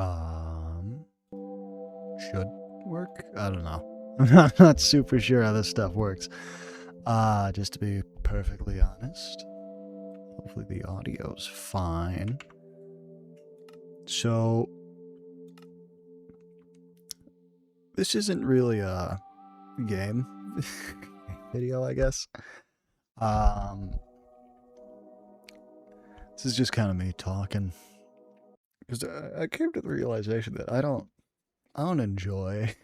Um, should work? I don't know. I'm not super sure how this stuff works. Just to be perfectly honest. Hopefully the audio's fine. So, this isn't really a game video, I guess. This is just kind of me talking. Because I came to the realization that I don't enjoy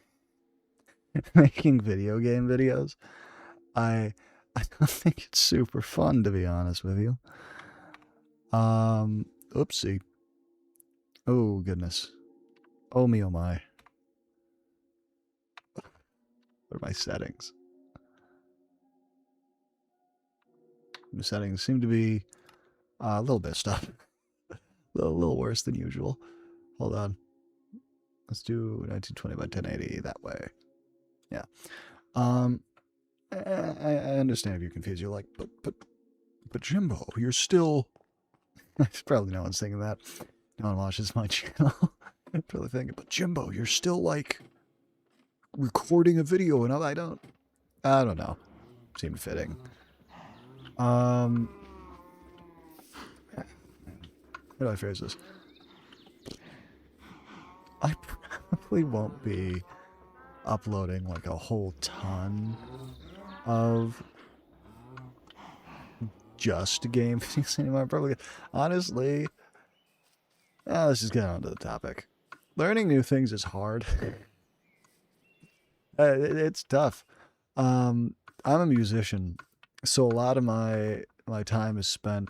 making video game videos. I don't think it's super fun, to be honest with you. Oopsie. Oh, goodness. Oh me, oh my. What are my settings? The settings seem to be a little bit stuff. a little worse than usual. Hold on. Let's do 1920 by 1080 that way. Yeah. I understand if you're confused. You're like, but Jimbo, you're still... Probably no one's thinking that. No one watches my channel. Probably thinking, but Jimbo, you're still like recording a video, and I don't know. Seemed fitting. How do I phrase this? I probably won't be uploading like a whole ton of just game videos anymore. Probably, honestly, let's just get on to the topic. Learning new things is hard. It's tough. I'm a musician, so a lot of my time is spent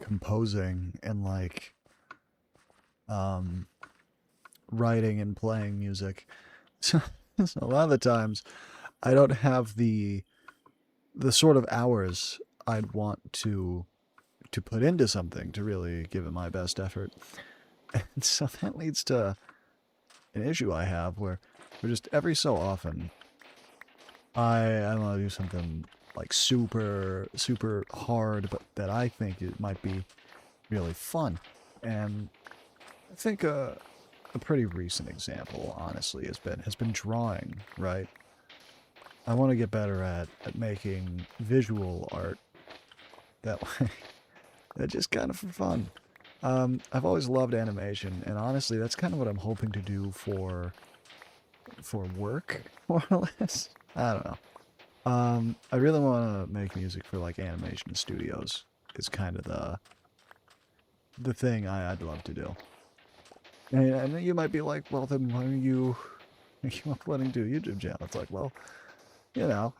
composing and like writing and playing music. So a lot of the times I don't have the sort of hours I'd want to put into something to really give it my best effort. And so that leads to an issue I have where just every so often I want to do something like super hard, but that I think it might be really fun. And I think a pretty recent example, honestly, has been drawing. Right, I want to get better at making visual art that way. Just kind of for fun. I've always loved animation, and honestly, that's kind of what I'm hoping to do for work, more or less. I don't know. I really want to make music for like animation studios. Is kind of the thing I'd love to do. And you might be like, well, then why are you uploading to a YouTube channel? It's like, well, you know,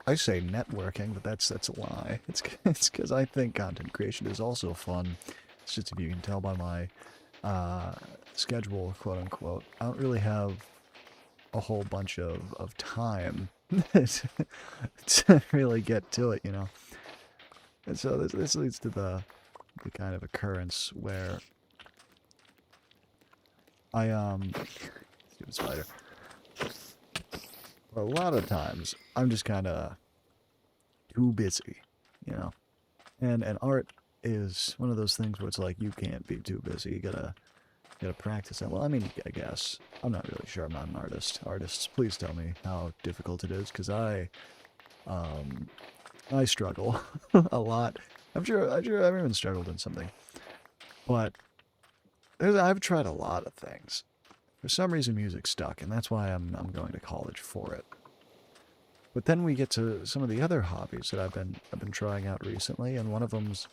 I say networking, but that's a lie. It's because I think content creation is also fun. It's just, if you can tell by my schedule, quote unquote, I don't really have a whole bunch of time to really get to it, you know. And so this leads to the kind of occurrence where I stupid spider. A lot of times I'm just kind of too busy, you know. And art is one of those things where it's like you can't be too busy. You gotta practice it. Well, I mean, I guess I'm not really sure. I'm not an artist. Artists, please tell me how difficult it is, because I struggle a lot. I'm sure everyone's struggled in something, but I've tried a lot of things. For some reason, music stuck, and that's why I'm going to college for it. But then we get to some of the other hobbies that I've been trying out recently, and one of them's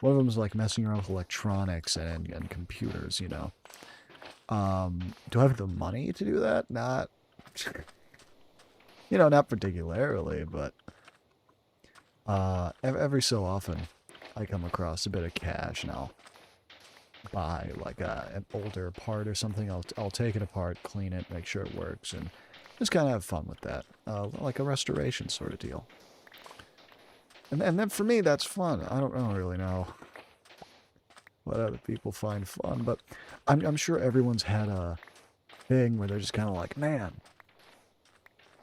like messing around with electronics and computers, you know. Do I have the money to do that? Not, you know, not particularly, but every so often I come across a bit of cash and I'll buy like an older part or something. I'll take it apart, clean it, make sure it works, and just kind of have fun with that, like a restoration sort of deal. And then for me, that's fun. I don't really know what other people find fun, but I'm sure everyone's had a thing where they're just kind of like, man,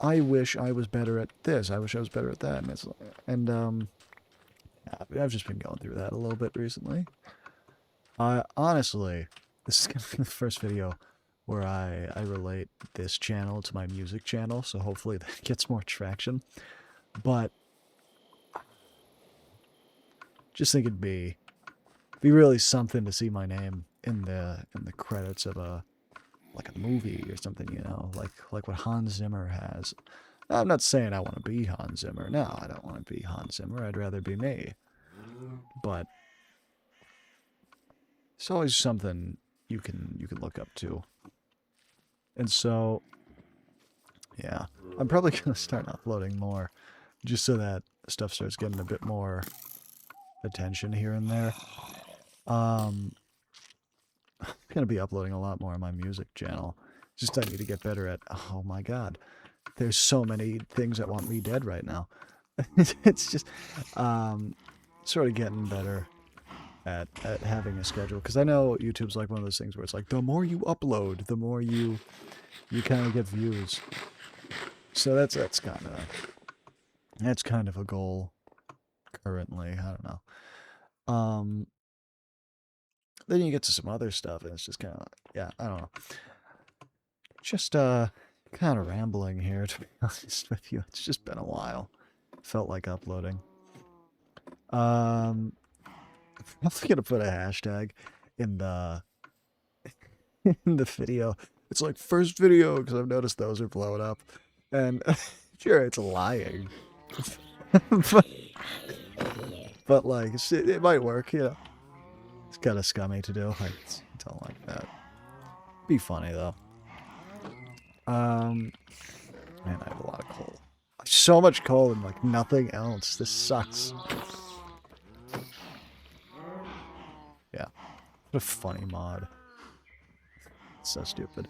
I wish I was better at this. I wish I was better at that. And I've just been going through that a little bit recently. Honestly, this is gonna be the first video where I relate this channel to my music channel, so hopefully that gets more traction. But just think it'd be really something to see my name in the credits of a movie or something, you know, like what Hans Zimmer has. I'm not saying I want to be Hans Zimmer. No, I don't want to be Hans Zimmer. I'd rather be me. But it's always something you can look up to. And so, yeah, I'm probably gonna start uploading more, just so that stuff starts getting a bit more attention here and there. I'm gonna be uploading a lot more on my music channel. Just I need to get better at. Oh my God, there's so many things that want me dead right now. It's just sort of getting better at having a schedule, because I know YouTube's like one of those things where it's like the more you upload, the more you kind of get views. So that's kind of a goal currently. I don't know. Then you get to some other stuff, and it's just kind of, yeah, I don't know. Just kind of rambling here, to be honest with you. It's just been a while. Felt like uploading. I'm probably gonna put a hashtag in the in the video. It's like first video, because I've noticed those are blowing up, and sure, it's lying, but like it might work, you know. It's kind of scummy to do. I don't like that. Be funny though. Man, I have a lot of coal. So much coal and like nothing else. This sucks. Yeah. What a funny mod. So stupid.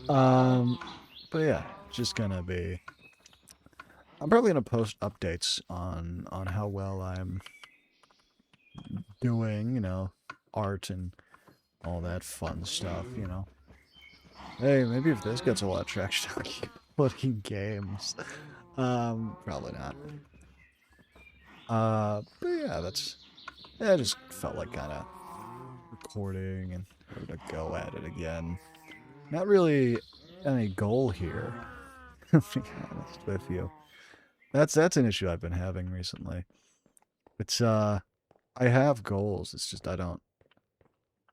But yeah, just gonna be. I'm probably gonna post updates on how well I'm doing, you know, art and all that fun stuff, you know. Hey, maybe if this gets a lot of traction, I'll keep putting games. Probably not. But yeah, I just felt like kind of recording and to go at it again. Not really any goal here, to be honest with you. That's an issue I've been having recently. It's I have goals. It's just I don't.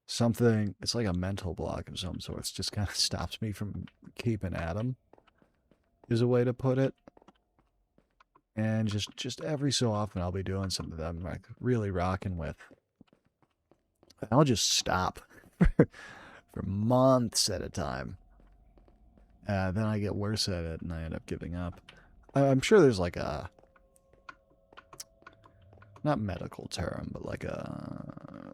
Something. It's like a mental block of some sort. It just kind of stops me from keeping at them. Is a way to put it. And just every so often I'll be doing something that I'm like really rocking with. And I'll just stop for months at a time. Then I get worse at it and I end up giving up. I'm sure there's like a not medical term, but like a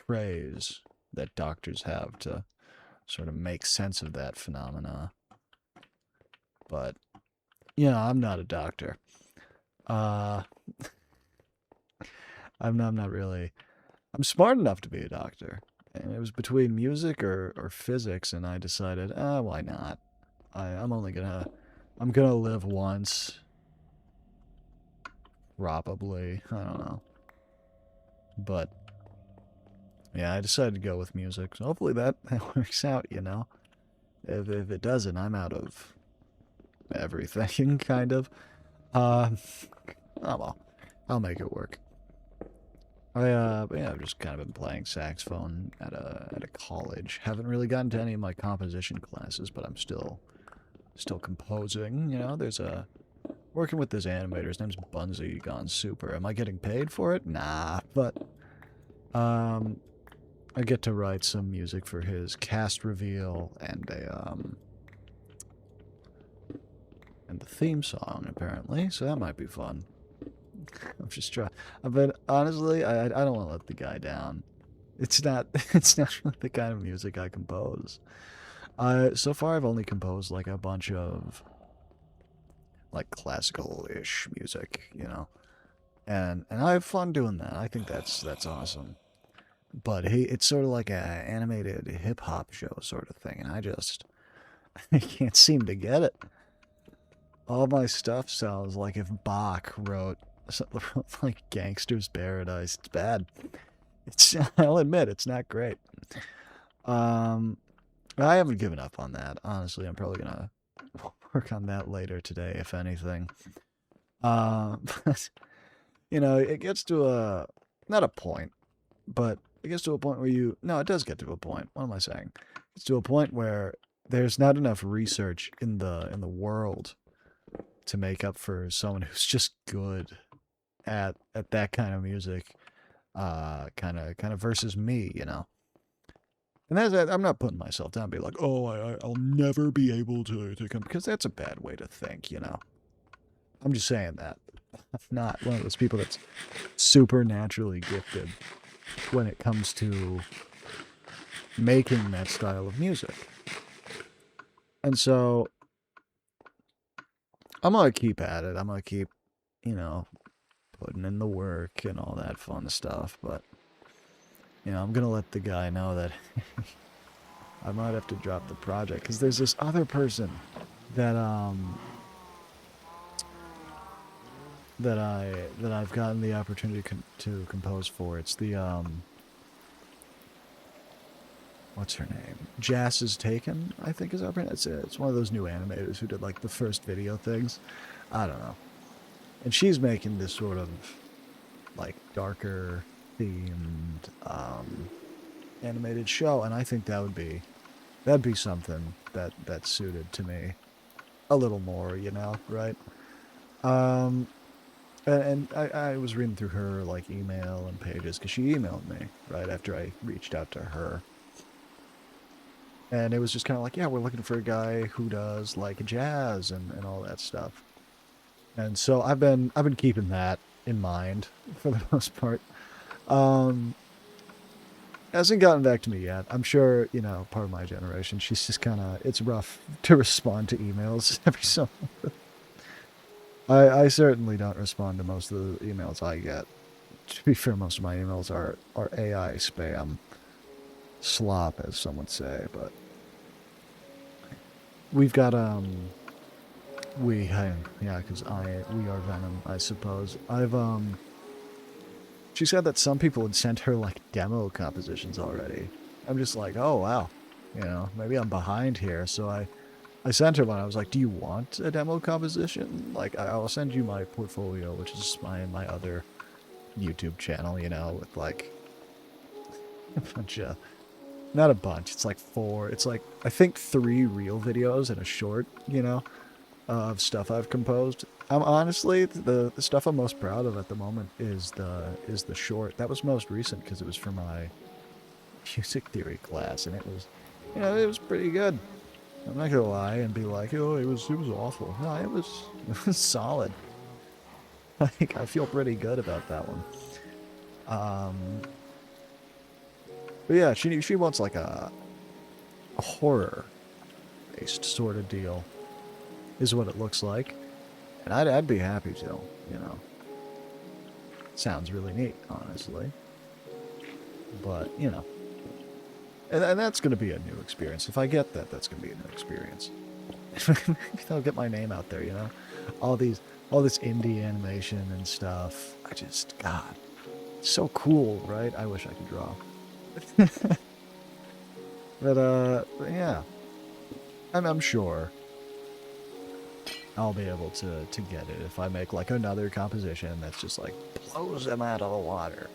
phrase that doctors have to sort of make sense of that phenomena. But you know, I'm not a doctor. I'm not really. I'm smart enough to be a doctor, and it was between music or physics, and I decided, why not? I'm gonna live once, probably. I don't know, but yeah, I decided to go with music. So hopefully that works out. You know, if it doesn't, I'm out of everything, kind of. Oh well, I'll make it work. But yeah, I've just kind of been playing saxophone at a college. Haven't really gotten to any of my composition classes, but I'm still composing. You know, there's working with this animator. His name's Bunsey Gone Super. Am I getting paid for it? Nah, but I get to write some music for his cast reveal and the theme song apparently. So that might be fun. I'm just trying. But honestly, I don't want to let the guy down. It's not really the kind of music I compose. So far I've only composed like a bunch of like classical-ish music, you know, and I have fun doing that. I think that's awesome. But it's sort of like a animated hip hop show sort of thing, and I can't seem to get it. All my stuff sounds like if Bach wrote like Gangster's Paradise. It's bad. I'll admit it's not great. Um, I haven't given up on that. Honestly, I'm probably gonna work on that later today, if anything. But it gets to a not a point, but it gets to a point where no, it does get to a point. What am I saying? It's to a point where there's not enough research in the world to make up for someone who's just good at that kind of music, kind of versus me. And I'm not putting myself down, be like, oh, I'll never be able to come, because that's a bad way to think. I'm just saying that. I'm not one of those people that's supernaturally gifted when it comes to making that style of music. And so I'm going to keep at it. I'm going to keep, putting in the work and all that fun stuff. But, I'm going to let the guy know that I might have to drop the project, because there's this other person that I've gotten the opportunity to compose for. It's the what's her name? Jas Is Taken, I think is her name. It's one of those new animators who did like the first video things. I don't know. And she's making this sort of like darker themed animated show, and I think that'd be something that's suited to me a little more, right? Um, and I was reading through her like email and pages, because she emailed me right after I reached out to her, and it was just kind of like, yeah, we're looking for a guy who does like jazz and all that stuff. And so I've been keeping that in mind for the most part. Um, Hasn't gotten back to me yet. I'm sure, part of my generation, she's just it's rough to respond to emails every so. I certainly don't respond to most of the emails I get. To be fair, most of my emails are AI spam slop, as some would say. But we've got yeah, because we are Venom, I suppose. She said that some people had sent her like demo compositions already. I'm just like, oh wow, maybe I'm behind here. So I sent her one. I was like, do you want a demo composition? Like, I'll send you my portfolio, which is my other YouTube channel, with like a bunch of, not a bunch, it's like four, it's like, I think 3 real videos and a short, of stuff I've composed. I'm honestly, the stuff I'm most proud of at the moment is the short. That was most recent because it was for my music theory class, and it was, it was pretty good. I'm not gonna lie and be like, oh, it was awful. No, it was solid. Like, I feel pretty good about that one. But yeah, she wants like a horror based sort of deal, is what it looks like, and I'd be happy to, Sounds really neat, honestly. But and that's gonna be a new experience. If I get that, that's gonna be a new experience. I'll get my name out there, all this indie animation and stuff. God, it's so cool, right? I wish I could draw. But yeah, I'm sure I'll be able to get it if I make like another composition that's just like blows them out of the water,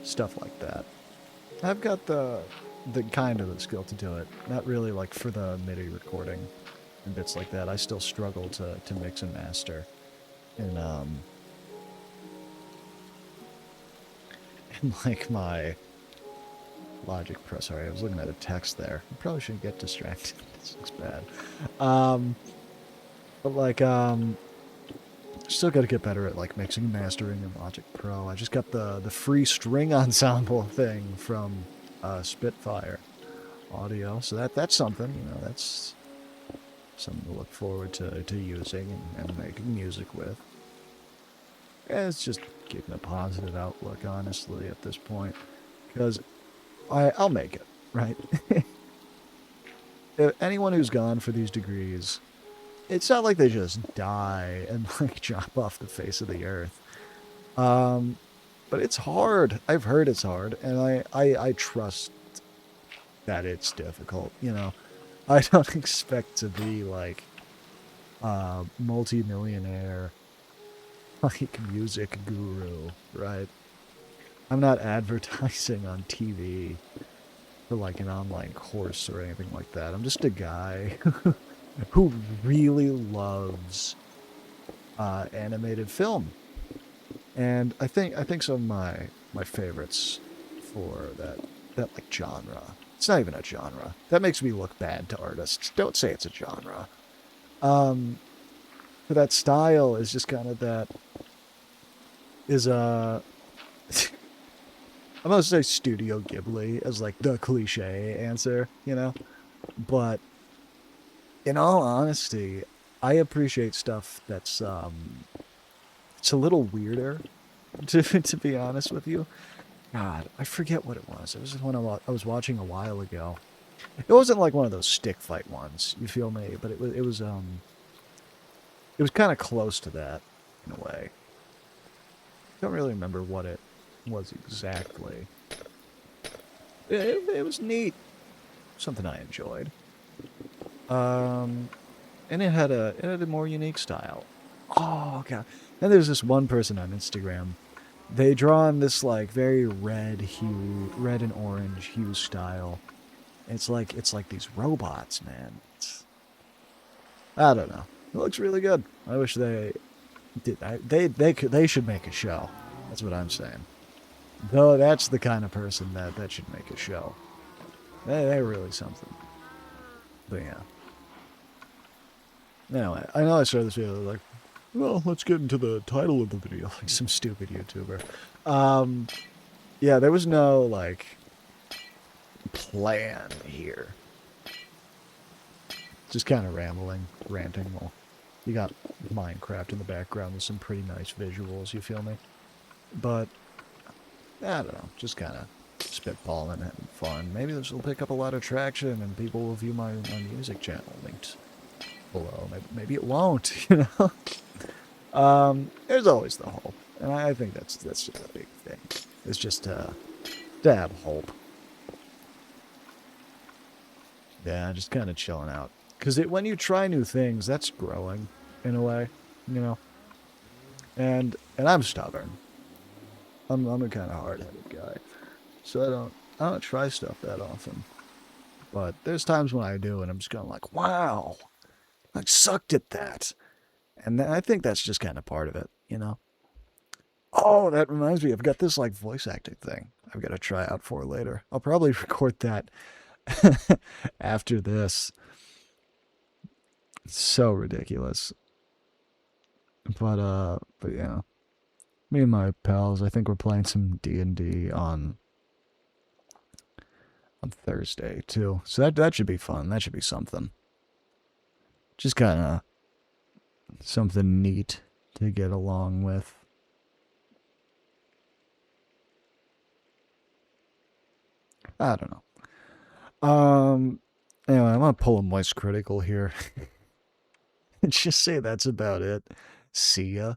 stuff like that. I've got the kind of the skill to do it. Not really like for the MIDI recording and bits like that. I still struggle to mix and master in in like my Logic Pro. Sorry, I was looking at a text there. I probably shouldn't get distracted. This looks bad. But like still got to get better at like mixing and mastering in Logic Pro. I just got the free string ensemble thing from Spitfire Audio, so that's something. That's something to look forward to using and making music with. And it's just keeping a positive outlook, honestly, at this point, because I'll make it, right? Anyone who's gone for these degrees, it's not like they just die and like drop off the face of the earth. but it's hard. I've heard it's hard, and I trust that it's difficult. You know, I don't expect to be like a multi-millionaire like music guru, right? I'm not advertising on TV for like an online course or anything like that. I'm just a guy who really loves animated film, and I think some of my favorites for that like genre. It's not even a genre. That makes me look bad to artists. Don't say it's a genre. Um, for that style is just kind of that is I'm gonna say Studio Ghibli as like the cliche answer, you know. But in all honesty, I appreciate stuff that's it's a little weirder. To be honest with you, God, I forget what it was. It was one I was watching a while ago. It wasn't like one of those stick fight ones. You feel me? But it was kind of close to that in a way. Don't really remember what it was exactly. It was neat. Something I enjoyed. Um, and it had a more unique style. Oh god! And there's this one person on Instagram. They draw in this like very red and orange hue style. It's like these robots, man. I don't know. It looks really good. I wish they did. They should make a show. That's what I'm saying. Though that's the kind of person that should make a show. They're really something. But yeah. Anyway, I know I started this video like, well, let's get into the title of the video, like some stupid YouTuber. Um, yeah, there was no like plan here. Just kind of rambling, ranting. Well, you got Minecraft in the background with some pretty nice visuals. You feel me? But I don't know, just kind of spitballing, having fun. Maybe this will pick up a lot of traction and people will view my music channel linked below. Maybe it won't, you know? There's always the hope. And I think that's just a big thing. It's just to have hope. Yeah, just kind of chilling out. Because when you try new things, that's growing, in a way, you know? And I'm stubborn. I'm a kind of hard-headed guy. So I don't try stuff that often. But there's times when I do, and I'm just kind of like, wow, I sucked at that. And I think that's just kind of part of it, you know? Oh, that reminds me, I've got this like voice acting thing I've got to try out for later. I'll probably record that after this. It's so ridiculous. But yeah. Me and my pals, I think we're playing some D&D on Thursday too. So that should be fun. That should be something. Just kind of something neat to get along with. I don't know. Anyway, I'm gonna pull a Moist Critical here. And just say that's about it. See ya.